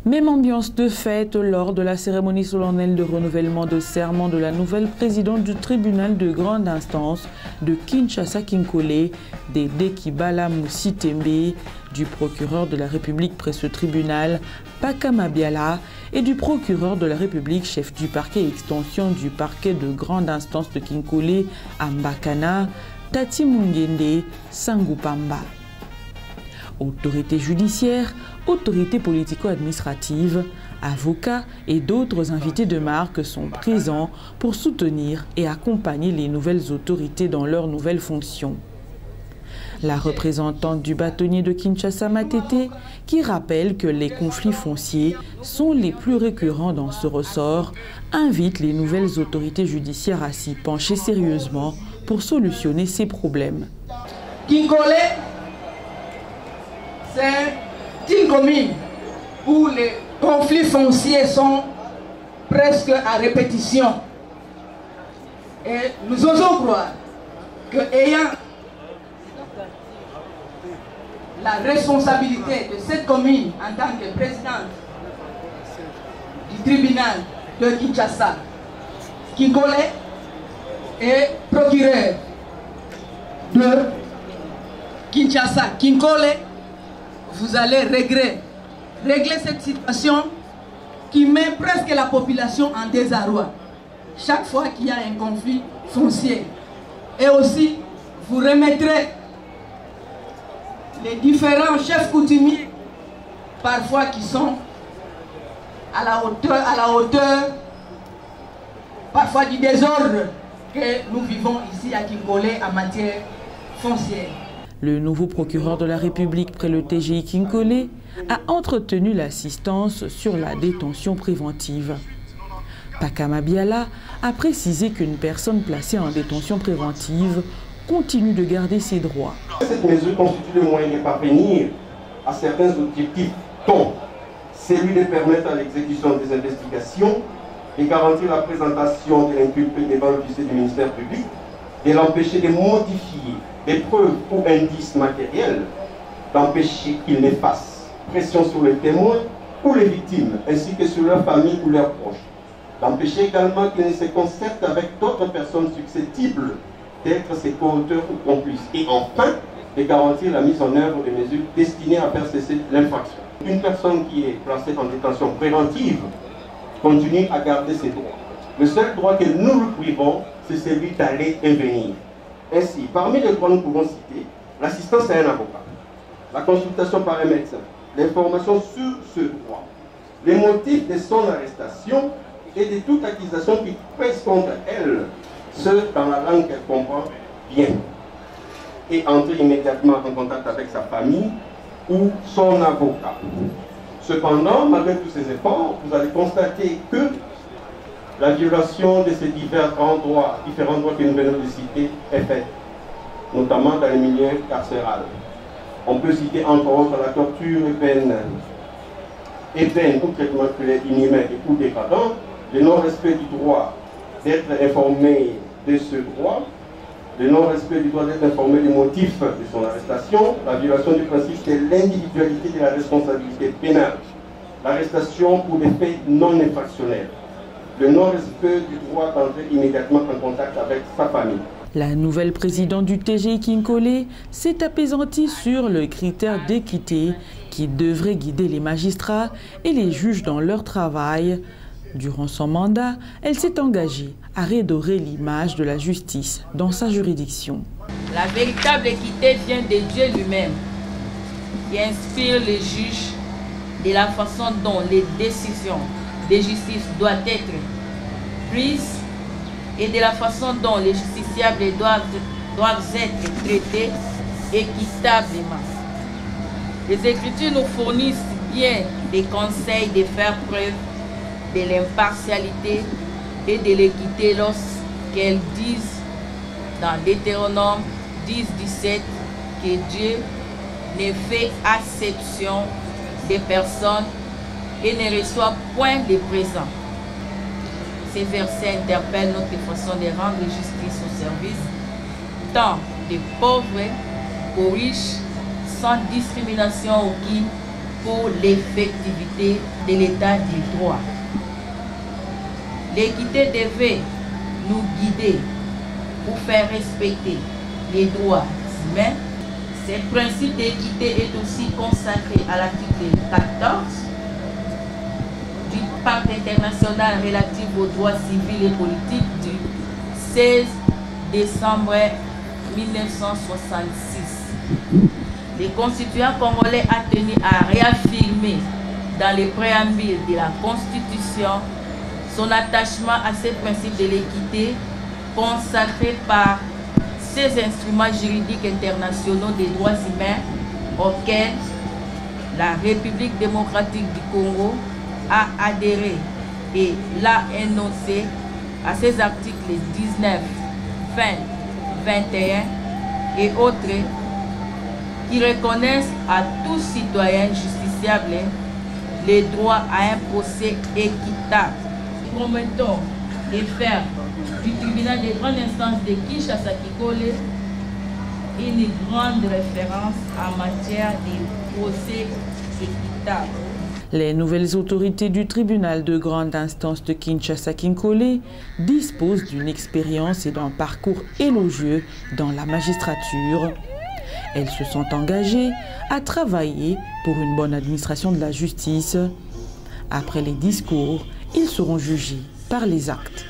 Même ambiance de fête lors de la cérémonie solennelle de renouvellement de serment de la nouvelle présidente du tribunal de grande instance de Kinshasa-Kinkole, Dédé Kibala Moussi-Tembe, du procureur de la République près ce tribunal, Pakama Biala, et du procureur de la République, chef du parquet et extension du parquet de grande instance de Kinkole, Ambakana, Tati Mungende, Sangupamba. Autorités judiciaires, autorités politico-administratives, avocats et d'autres invités de marque sont présents pour soutenir et accompagner les nouvelles autorités dans leurs nouvelles fonctions. La représentante du bâtonnier de Kinshasa Matete, qui rappelle que les conflits fonciers sont les plus récurrents dans ce ressort, invite les nouvelles autorités judiciaires à s'y pencher sérieusement pour solutionner ces problèmes. Kinkole, c'est une commune où les conflits fonciers sont presque à répétition. Et nous osons croire que, ayant la responsabilité de cette commune en tant que présidente du tribunal de Kinshasa, Kinkole est procureur de Kinshasa. Kinkole, vous allez régler cette situation qui met presque la population en désarroi chaque fois qu'il y a un conflit foncier. Et aussi, vous remettrez les différents chefs coutumiers, parfois qui sont à la hauteur parfois du désordre que nous vivons ici à Kinkole en matière foncière. Le nouveau procureur de la République près le TGI Kinkole a entretenu l'assistance sur la détention préventive. Pakama Biala a précisé qu'une personne placée en détention préventive continue de garder ses droits. Cette mesure constitue le moyen de parvenir à certains objectifs, dont celui de permettre à l'exécution des investigations, de garantir la présentation de l'inculpé devant l'officier du ministère public, de l'empêcher de modifier des preuves ou indices matériels, d'empêcher qu'ils ne fassent pression sur les témoins ou les victimes, ainsi que sur leur famille ou leurs proches, d'empêcher également qu'ils ne se concertent avec d'autres personnes susceptibles d'être ses co-auteurs ou complices, et enfin de garantir la mise en œuvre de mesures destinées à faire cesser l'infraction. Une personne qui est placée en détention préventive continue à garder ses droits. Le seul droit que nous lui privons, c'est celui d'aller et venir. Ainsi, parmi les droits que nous pouvons citer, l'assistance à un avocat, la consultation par un médecin, l'information sur ce droit, les motifs de son arrestation et de toute accusation qui pèse contre elle, ce dans la langue qu'elle comprend bien, et entrer immédiatement en contact avec sa famille ou son avocat. Cependant, malgré tous ces efforts, vous allez constater que la violation de ces différents droits que nous venons de citer est faite, notamment dans les milieux carcérales. On peut citer entre autres la torture et peine ou traitement inhumain ou dégradant, le non-respect du droit d'être informé de ce droit, le non-respect du droit d'être informé des motifs de son arrestation, la violation du principe de l'individualité de la responsabilité pénale, l'arrestation pour des faits non infractionnels, le non-respect du droit d'entrer immédiatement en contact avec sa famille. La nouvelle présidente du TGI Kinkole s'est apaisantie sur le critère d'équité qui devrait guider les magistrats et les juges dans leur travail. Durant son mandat, elle s'est engagée à redorer l'image de la justice dans sa juridiction. La véritable équité vient de Dieu lui-même, qui inspire les juges de la façon dont les décisions de justice doivent être prises et de la façon dont les justiciables doivent être traités équitablement. Les Écritures nous fournissent bien des conseils de faire preuve de l'impartialité et de l'équité lorsqu'elles disent dans Deutéronome 10-17 que Dieu ne fait acception des personnes et ne reçoit point de présent. Ces versets interpellent notre façon de rendre justice au service tant des pauvres aux riches, sans discrimination aucune, pour l'effectivité de l'état du droit. L'équité devait nous guider pour faire respecter les droits humains. Ce principe d'équité est aussi consacré à l'article 14 du Pacte international relatif aux droits civils et politiques du 16 décembre 1966. Le constituant congolais a tenu à réaffirmer dans le préambule de la Constitution son attachement à ces principes de l'équité consacrés par ces instruments juridiques internationaux des droits humains auxquels la République démocratique du Congo a adhéré et l'a énoncé à ses articles 19, 20, 21 et autres qui reconnaissent à tout citoyen justiciable les droits à un procès équitable. Promettons de faire du tribunal de grande instance de Kinshasa-Kinkole une grande référence en matière de procès équitable. Les nouvelles autorités du tribunal de grande instance de Kinshasa-Kinkole disposent d'une expérience et d'un parcours élogieux dans la magistrature. Elles se sont engagées à travailler pour une bonne administration de la justice. Après les discours, ils seront jugés par les actes.